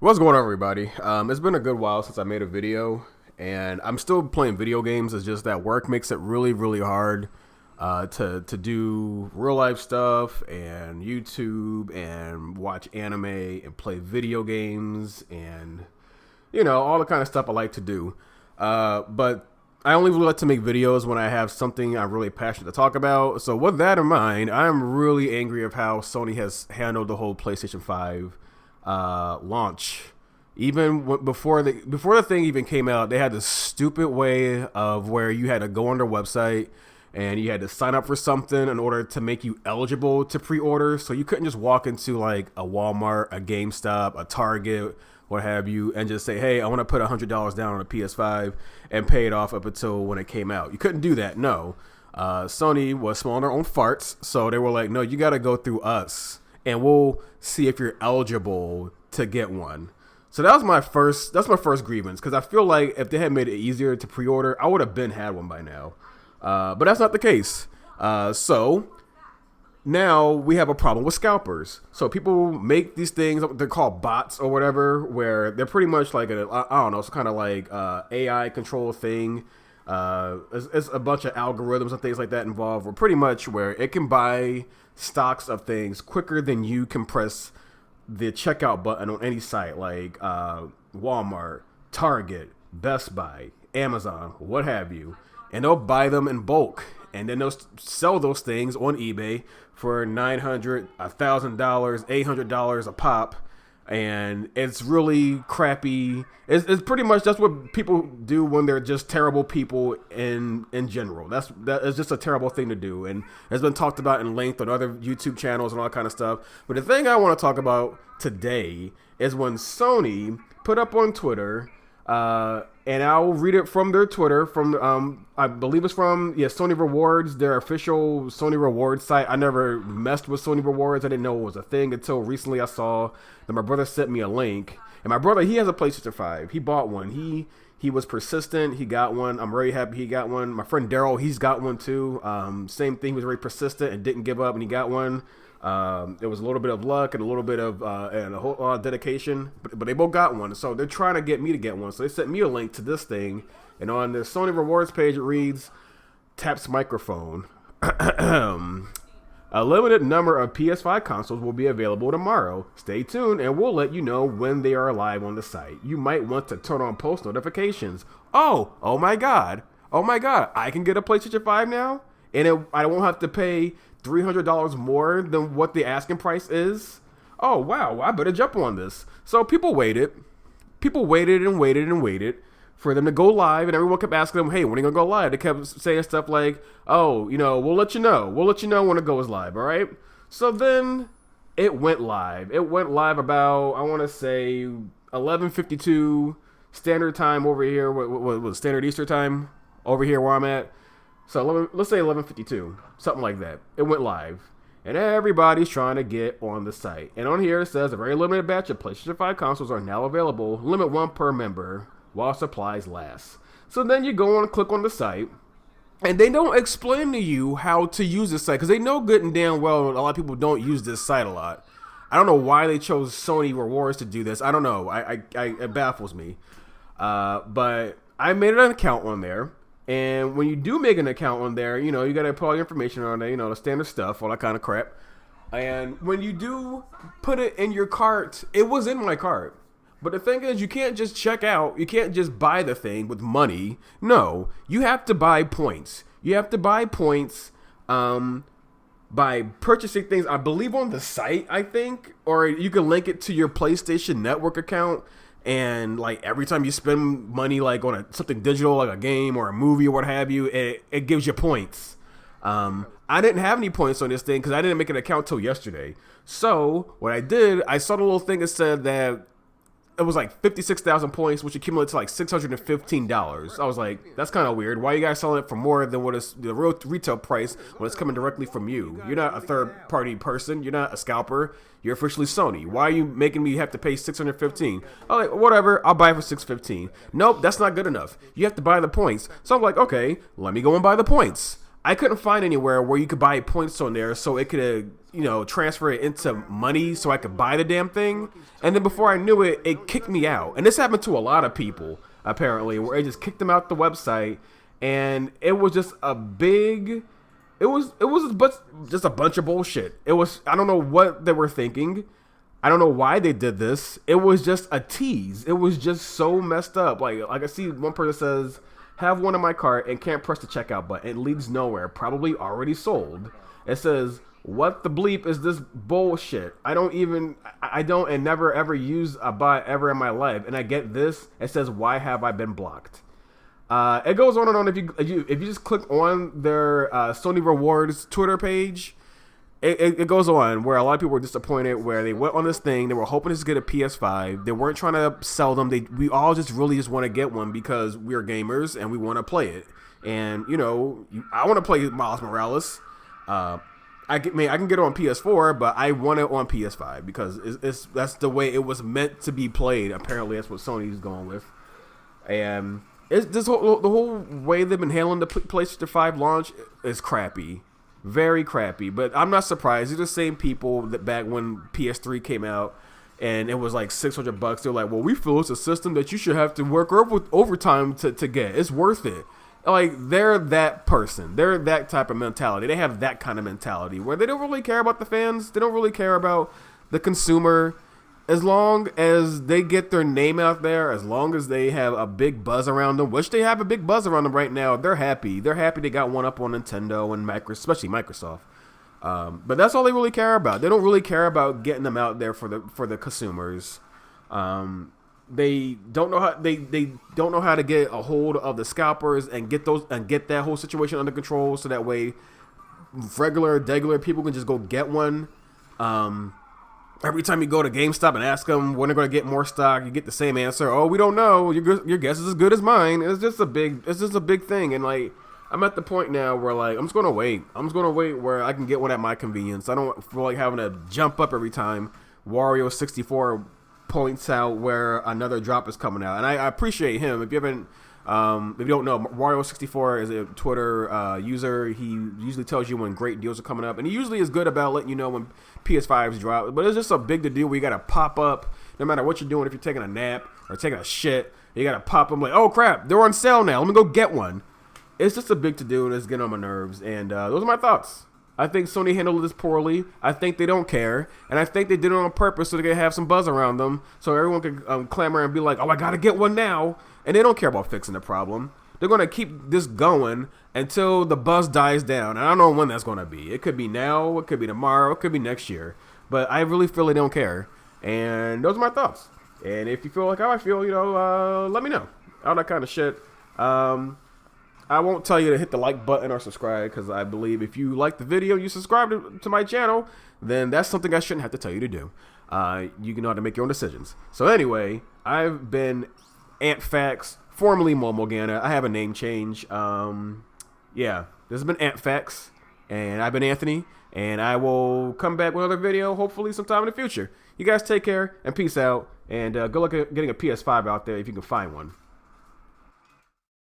What's going on, everybody? It's been a good while since I made a video, and I'm still playing video games. It's just that work makes it really, really hard to do real life stuff and YouTube and watch anime and play video games and all the kind of stuff I like to do. But I only really like to make videos when I have something I'm really passionate to talk about. So with that in mind, I'm really angry of how Sony has handled the whole PlayStation 5 launch. Even before the thing even came out, they had this stupid way of where you had to go on their website and you had to sign up for something in order to make you eligible to pre-order. So you couldn't just walk into like a Walmart, a GameStop, a Target, what have you, and just say, hey, I want to put $100 down on a PS5 and pay it off up until when it came out. You couldn't do that. No. Sony was small on their own farts, so they were like, no, you got to go through us and we'll see if you're eligible to get one. So that's my first grievance, because I feel like if they had made it easier to pre-order, I would have had one by now. But that's not the case. So now we have a problem with scalpers. So people make these things, they're called bots or whatever, where they're pretty much like I don't know, it's kind of like AI control thing. It's a bunch of algorithms and things like that involved, where pretty much where it can buy stocks of things quicker than you can press the checkout button on any site, like Walmart, Target, Best Buy, Amazon, what have you. And they'll buy them in bulk, and then they'll sell those things on eBay for $900, $1,000, $800 a pop. And it's really crappy. It's pretty much that's what people do when they're just terrible people in general. That is just a terrible thing to do, and it's been talked about in length on other YouTube channels and all that kind of stuff. But the thing I want to talk about today is when Sony put up on Twitter, and I'll read it from their Twitter, from I believe it's from Sony Rewards, their official Sony Rewards site. I never messed with Sony Rewards. I didn't know it was a thing until recently. I saw that my brother sent me a link, and my brother, he has a PlayStation 5. He bought one. He was persistent. He got one. I'm very happy he got one. My friend Daryl, he's got one too. Same thing. He was very persistent and didn't give up, and he got one. It was a little bit of luck and a little bit of and a whole lot of dedication, but they both got one. So they're trying to get me to get one. So they sent me a link to this thing, and on the Sony Rewards page it reads, "Taps microphone. A limited number of PS5 consoles will be available tomorrow. Stay tuned, and we'll let you know when they are live on the site. You might want to turn on post notifications." Oh my God! I can get a PlayStation 5 now, and I won't have to pay $300 more than what the asking price is. Oh wow, I better jump on this. So people waited and waited for them to go live, and everyone kept asking them, hey, when are you gonna go live? They kept saying stuff like, oh, we'll let you know when it goes live. All right. So then it went live. About, I want to say 11:52 standard time over here. What was standard Eastern time over here where I'm at? So let's say 11:52, something like that. It went live, and everybody's trying to get on the site. And on here it says a very limited batch of PlayStation 5 consoles are now available. Limit one per member while supplies last. So then you go on and click on the site, and they don't explain to you how to use this site, because they know good and damn well a lot of people don't use this site a lot. I don't know why they chose Sony Rewards to do this. I don't know. It baffles me. But I made an account on there. And when you do make an account on there, you got to put all your information on there, the standard stuff, all that kind of crap. And when you do put it in your cart, it was in my cart. But the thing is, you can't just check out. You can't just buy the thing with money. No, you have to buy points. You have to buy points by purchasing things, I believe, on the site, I think. Or you can link it to your PlayStation Network account. And like every time you spend money like on something digital, like a game or a movie or what have you, it gives you points. I didn't have any points on this thing because I didn't make an account till yesterday. So what I did, I saw the little thing that said that it was like 56,000 points, which accumulates to like $615. I was like, that's kind of weird. Why are you guys selling it for more than what is the real retail price when it's coming directly from you? You're not a third party person. You're not a scalper. You're officially Sony. Why are you making me have to pay $615? I'm like, whatever, I'll buy it for $615. Nope, that's not good enough. You have to buy the points. So I'm like, okay, let me go and buy the points. I couldn't find anywhere where you could buy points on there so it could transfer it into money so I could buy the damn thing. And then before I knew it, it kicked me out. And this happened to a lot of people, apparently, where it just kicked them out the website. And it was just a big, it was just a bunch of bullshit. I don't know what they were thinking. I don't know why they did this. It was just a tease. It was just so messed up. Like I see one person says, have one in my cart and can't press the checkout button. It leads nowhere. Probably already sold. It says, what the bleep is this bullshit? I don't and never ever use a bot ever in my life. And I get this. It says, why have I been blocked? It goes on and on. If you just click on their Sony Rewards Twitter page, it goes on where a lot of people were disappointed where they went on this thing. They were hoping to get a PS5. They weren't trying to sell them. We all just really want to get one because we're gamers and we want to play it. And, I want to play Miles Morales. I can get it on PS4, but I want it on PS5 because that's the way it was meant to be played. Apparently, that's what Sony's going with. And the whole way they've been handling the PlayStation 5 launch is crappy. Very crappy, but I'm not surprised. They're the same people that back when PS3 came out and it was like $600. They're like, well, we feel it's a system that you should have to work overtime to get. It's worth it. Like, they're that person. They're that type of mentality. They have that kind of mentality where they don't really care about the fans. They don't really care about the consumer. As long as they get their name out there, as long as they have a big buzz around them, which they have a big buzz around them right now, they're happy. They're happy they got one up on Nintendo and especially Microsoft. But that's all they really care about. They don't really care about getting them out there for the consumers. They don't know how they don't know how to get a hold of the scalpers and get that whole situation under control, so that way regular people can just go get one. Every time you go to GameStop and ask them when they're going to get more stock, you get the same answer. Oh, we don't know. Your guess is as good as mine. It's just a big thing. And like, I'm at the point now where like, I'm just going to wait. I'm just going to wait where I can get one at my convenience. I don't feel like having to jump up every time Wario64 points out where another drop is coming out. And I appreciate him. If you haven't, if you don't know, Wario64 is a Twitter user. He usually tells you when great deals are coming up, and he usually is good about letting you know when PS5s drop. But it's just a big deal where you got to pop up no matter what you're doing. If you're taking a nap or taking a shit, you got to pop them like, oh crap, they're on sale now. Let me go get one. It's just a big to do, and it's getting on my nerves. And those are my thoughts. I think Sony handled this poorly. I think they don't care, and I think they did it on purpose so they could have some buzz around them, so everyone could clamor and be like, "Oh, I gotta get one now," and they don't care about fixing the problem. They're gonna keep this going until the buzz dies down. And I don't know when that's gonna be. It could be now, it could be tomorrow, it could be next year, but I really feel they don't care. And those are my thoughts. And if you feel like how I feel, let me know. All that kind of shit. I won't tell you to hit the like button or subscribe, because I believe if you like the video, you subscribe to my channel, then that's something I shouldn't have to tell you to do. You can know how to make your own decisions. So anyway, I've been AntFax, formerly Momogana. I have a name change. Yeah, this has been AntFax, and I've been Anthony, and I will come back with another video hopefully sometime in the future. You guys take care, and peace out, and good luck at getting a PS5 out there if you can find one.